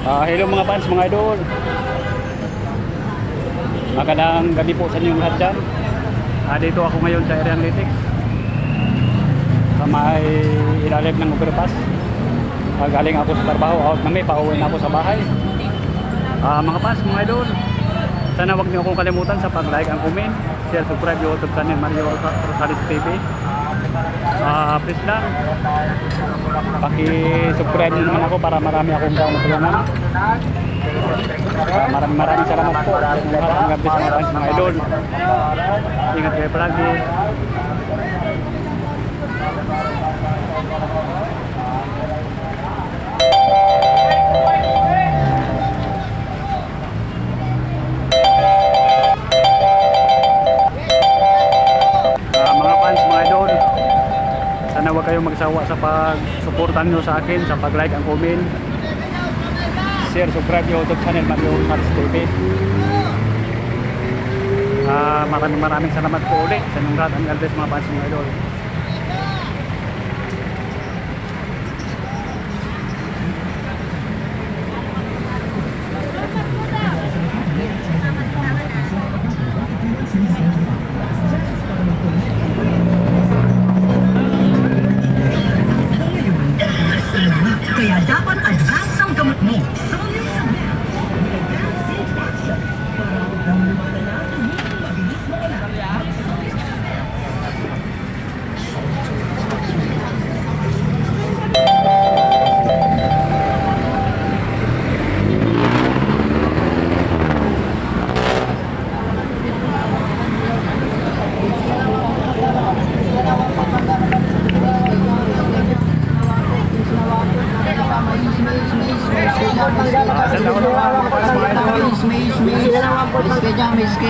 Hello mga fans, mga idol. Magandang gabi po sa inyong lahat dyan. Dito ako ngayon sa area analytics sa may ilalim ng overpass. Galing ako sa trabaho, out na may pauwi na ako sa bahay. Mga fans, mga idol, sana wag niyo akong kalimutan sa pag-like and comment, share, subscribe yung YouTube channel Mario Rosales TV. Please lang paki-subscribe niyo naman ako para marami akong matulungan. Maraming salamat po sa lahat ng gabi sa mga idol. Ingat kayo palagi. Mga fans, mga idol, sana huwag kayong magsawa sa pag-suportan nyo sa akin, sa pag-like and comment, share, subscribe yung YouTube channel Mario Rosales TV. Maraming salamat po ulit sa inyong lahat. Ang God bless mga fans, mga idol. Kaya dapat advance ang gamot mo. Sa taon ng mga fans, mga idol. May schedule.